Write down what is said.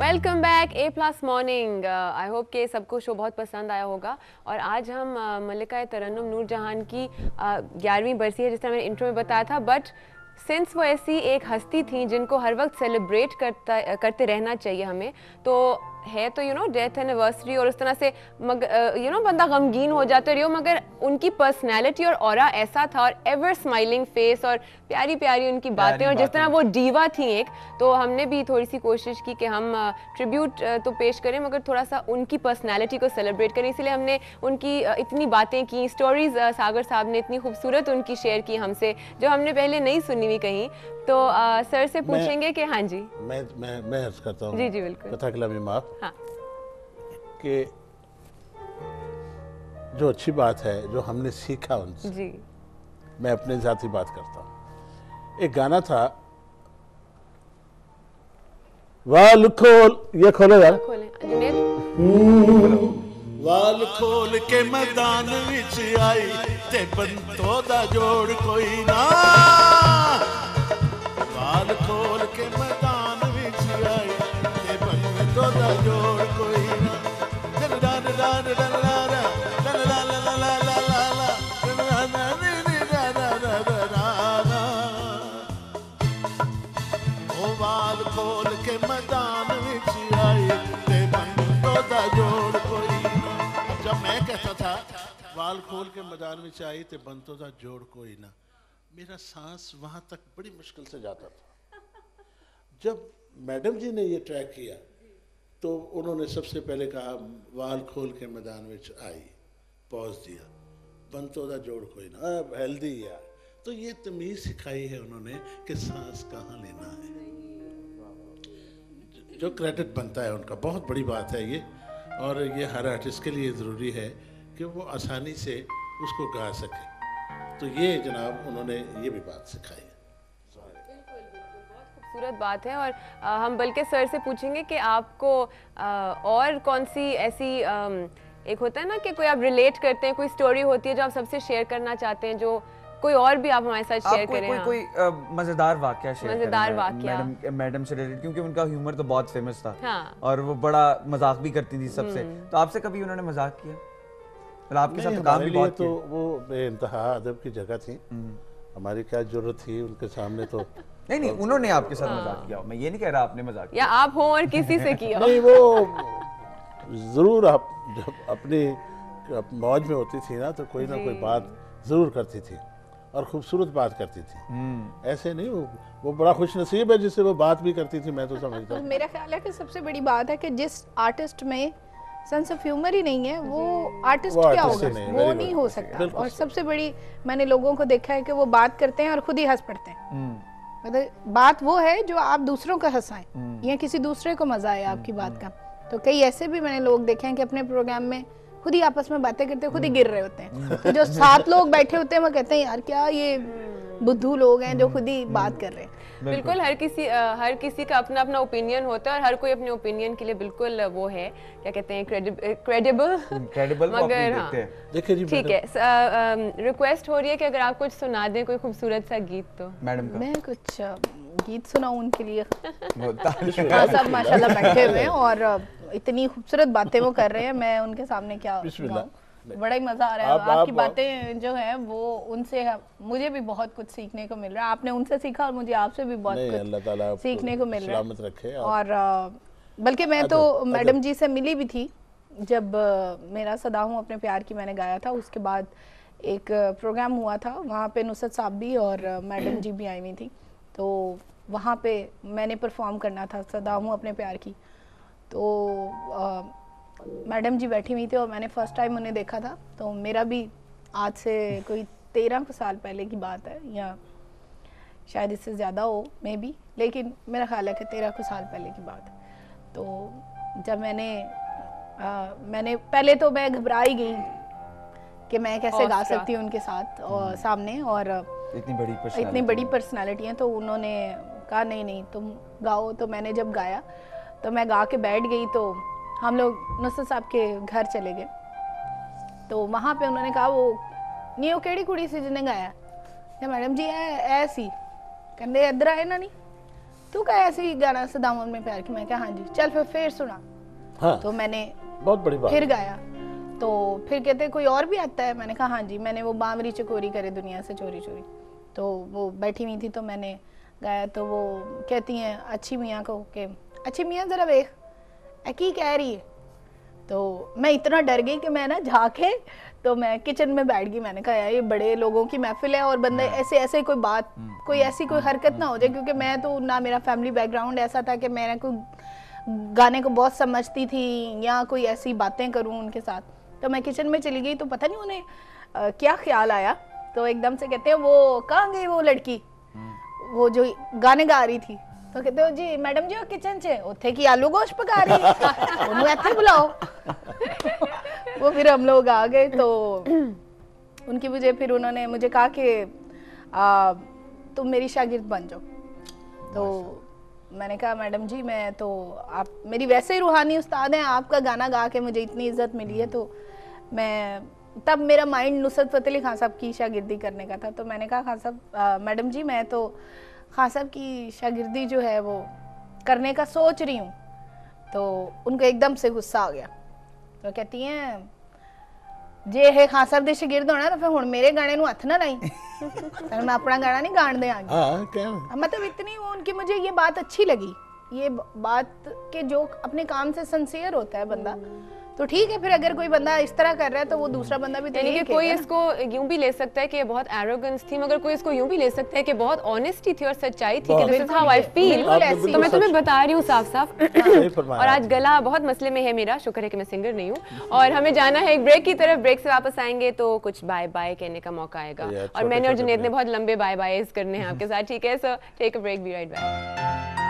Welcome back A plus morning. I hope कि सबको show बहुत पसंद आया होगा। और आज हम मल्लिका तरन्नुम नूरजहान की 11वीं बरसी है, जिस तरह मैंने इंट्रो में बताया था। बट सिंस वो ऐसी एक हस्ती थी जिनको हर वक्त सेलिब्रेट करते रहना चाहिए हमें, तो है तो डेथ एनिवर्सरी और उस तरह से मगर बंदा गमगीन हो जाता है, मगर उनकी पर्सनैलिटी और ऑरा ऐसा था, और एवर स्माइलिंग फेस और प्यारी प्यारी उनकी बातें, और जिस तरह वो डीवा थी एक, तो हमने भी थोड़ी सी कोशिश की कि हम ट्रिब्यूट तो पेश करें मगर थोड़ा सा उनकी पर्सनैलिटी को सेलिब्रेट करें। इसलिए हमने उनकी इतनी बातें की, स्टोरीज सागर साहब ने इतनी खूबसूरत उनकी शेयर की हमसे, जो हमने पहले नहीं सुनी हुई कहीं। तो सर से पूछेंगे कि हाँ जी। मैं अर्ज करता हूँ जी जी बिल्कुल कथा कलामी माफ हाँ। कि जो अच्छी बात है जो हमने सीखा उनसे, जी मैं अपने ज़ाती बात करता हूँ। एक गाना था, वाल खोल, ये खोलो यार, खोलें जुनेद। वाल खोल के मैदान विच आई ते बंतो दा जोड़ कोई ना। वाल खोल के मैदान विच आई ते बंतो दा जोड़ कोई ना। ओ वाल खोल के मैदान विच आई ते बंतो दा जोड़ कोई ना। जब मैं कहता था वाल खोल के मैदान में आई ते बंतो दा जोड़ कोई ना, मेरा सांस वहां तक बड़ी मुश्किल से जाता था। जब मैडम जी ने ये ट्रैक किया तो उन्होंने सबसे पहले कहा वाल खोल के मैदान में आई, पॉज दिया, बंतो दा जोड़ कोई ना, हेल्दी यार। तो ये तमीज़ सिखाई है उन्होंने कि सांस कहाँ लेना है, जो क्रेडिट बनता है उनका, बहुत बड़ी बात है ये। और ये हर आर्टिस्ट के लिए ज़रूरी है कि वो आसानी से उसको गा सके। तो ये जनाब उन्होंने ये भी बात सिखाई है। खूबसूरत बात है। और हम बल्कि सर से पूछेंगे कि आपको और कौन सी ऐसी एक होता है ना कि कोई आप रिलेट करते हैं, कोई स्टोरी होती है जो आप सबसे शेयर करना चाहते हैं, जो कोई और भी आप हमारे साथ शेयर करें। कोई मजेदार वाकया शेयर करें। मजेदार वाकया मैडम से रिलेटेड, क्योंकि उनका ह्यूमर तो बहुत फेमस था। हाँ। और वो बड़ा मजाक भी करती थी सबसे। तो आपसे कभी उन्होंने मजाक किया? मतलब आपके साथ तो काम भी बहुत किया। तो वो बेइंतहा अदब की जगह थी, हमारी क्या जरूरत थी उनके सामने। तो नहीं उन्होंने आपके साथ मजाक किया, मैं ये नहीं कह रहा आपने मजाक किया, या आप हो और किसी से किया। नहीं, वो जरूर आप जब अपनी मौज में होती थी ना, तो कोई ना कोई बात जरूर करती थी और खूबसूरत बात करती थी। ऐसे नहीं, वो बड़ा खुश नसीब है जिससे वो बात भी करती थी, मैं तो समझता हूँ। मेरा ख्याल है कि सबसे बड़ी बात है कि जिस आर्टिस्ट में सेंस ऑफ ह्यूमर ही नहीं है, वो आर्टिस्ट क्या होगा, वो नहीं हो सकता। और सबसे बड़ी मैंने लोगों को देखा है कि वो बात करते हैं और खुद ही हंस पड़ते हैं। मतलब बात वो है जो आप दूसरों को हंसाएं या किसी दूसरे को मजा आए आपकी बात का। तो कई ऐसे भी मैंने लोग देखे हैं कि अपने प्रोग्राम में खुद ही आपस में बातें करते खुद ही गिर रहे होते हैं। तो जो 7 लोग बैठे होते हैं वो कहते हैं यार क्या ये बुद्धू लोग हैं जो खुद ही बात कर रहे हैं। बिल्कुल हर किसी का अपना अपना ओपिनियन होता है, और हर कोई अपने ओपिनियन के लिए बिल्कुल वो है, क्या कहते हैं, क्रेडिबल मगर हाँ देखिए जी, ठीक है। रिक्वेस्ट हो रही है कि अगर आप कुछ सुना दें कोई खूबसूरत सा गीत। तो मैडम का मैं कुछ गीत सुनाऊं उनके लिए। सब माशाल्लाह बैठे हुए हैं और इतनी खूबसूरत बातें वो कर रहे हैं, मैं उनके सामने क्या गाऊं। बड़ा ही मजा आ रहा है। आपकी बातें जो है वो उनसे मुझे भी बहुत कुछ सीखने को मिल रहा है। आपने उनसे सीखा और मुझे आपसे भी बहुत कुछ सीखने को मिल रहा है। और बल्कि मैं तो मैडम जी से मिली भी थी जब मेरा सदा हूँ अपने प्यार की मैंने गाया था। उसके बाद एक प्रोग्राम हुआ था, वहाँ पे नुसरत साहब भी और मैडम जी भी आई हुई थी। तो वहाँ पे मैंने परफॉर्म करना था सदा हूँ अपने प्यार की। तो मैडम जी बैठी हुई थी और मैंने फर्स्ट टाइम उन्हें देखा था। तो मेरा भी आज से कोई 13 साल पहले की बात है, या शायद इससे ज़्यादा हो मे बी, लेकिन मेरा ख्याल है कि 13 साल पहले की बात है। तो जब मैंने पहले तो मैं घबरा ही गई कि मैं कैसे गा सकती हूँ उनके साथ और सामने, और इतनी बड़ी पर्सनालिटी है। तो उन्होंने कहा नहीं तुम गाओ। तो मैंने जब गाया तो मैं गा के बैठ गई। तो हम लोग नुसरत साहब के घर चले गए। तो वहाँ पे उन्होंने कहा वो नहीं वो केड़ी कुड़ी सी जिन्हें गाया, मैडम जी ऐसी कहते इधर आए ना नहीं। तू क्या ऐसे ही गाना सदामत में प्यार की? मैं क्या हाँ जी, चल फिर सुना। हाँ, तो मैंने बहुत बड़ी बात फिर गाया, तो फिर कहते कोई और भी आता है? मैंने कहा हाँ जी। मैंने वो बावरी चकोरी करे दुनिया से चोरी चोरी, तो वो बैठी हुई थी तो मैंने गाया। तो वो कहती हैं अच्छी मियाँ को कि अच्छी मियाँ ज़रा देख की कह रही है। तो मैं इतना डर गई कि मैं ना झाके तो मैं किचन में बैठ गई। मैंने कहा यार ये बड़े लोगों की महफिल है और बंदे ऐसे ऐसे कोई बात कोई ऐसी कोई हरकत ना हो जाए, क्योंकि मैं तो ना मेरा फैमिली बैकग्राउंड ऐसा था कि मैं कोई गाने को बहुत समझती थी या कोई ऐसी बातें करूं उनके साथ। तो मैं किचन में चली गई तो पता नहीं उन्हें क्या ख्याल आया, तो एकदम से कहते हैं वो कहाँ गई वो लड़की वो जो गाने गा रही थी? तो कहते हो जी मैडम जी वो किचन से उत्थे की आलू गोश्त पका रही है, उन्हें ऐसे बुलाओ। वो फिर हम लोग आ गए तो उनकी वजह फिर उन्होंने मुझे कहा कि तुम मेरी शागिर्द बन जाओ। तो मैंने कहा मैडम जी मैं तो आप मेरी वैसे ही रूहानी उस्ताद हैं, आपका गाना गा के मुझे इतनी इज्जत मिली है। तो मैं तब मेरा माइंड नुसरत फ़तेह अली खान साहब की शागिर्दी करने का था। तो मैंने कहा खान साहब मैडम जी मैं तो खान साहब की शागिर्दी जो है वो करने का सोच रही हूँ। तो उनको एकदम से गुस्सा आ गया। तो कहती हैं जे है खान साहब दे शागिर्द होना तो फिर हुण मेरे गाने नूं हथ ना लाई। मैं अपना गाना नहीं गाण दे आगे। हाँ, क्या मतलब इतनी वो उनकी मुझे ये बात अच्छी लगी, ये बात के जो अपने काम से सिंसियर होता है बंदा तो ठीक है। फिर अगर कोई बंदा इस तरह कर रहा है तो वो दूसरा बंदा भी तो यानी कि कोई इसको यूं भी ले सकता है कि बहुत एरोगेंस थी, मगर कोई इसको यूं भी ले सकता है कि बहुत ऑनेस्टी थी और सच्चाई थी कि this is how I feel. तो मैं तुम्हें बता रही हूँ साफ साफ। और आज गला बहुत मसले में है मेरा, शुक्र है कि मैं सिंगर नहीं हूँ। और हमें जाना है एक ब्रेक की तरफ, ब्रेक से वापस आएंगे तो कुछ बाय बाय कहने का मौका आएगा। और मैंने और जुनैद ने बहुत लंबे बाय बाय करने हैं आपके साथ, ठीक है? So take a break, be right back.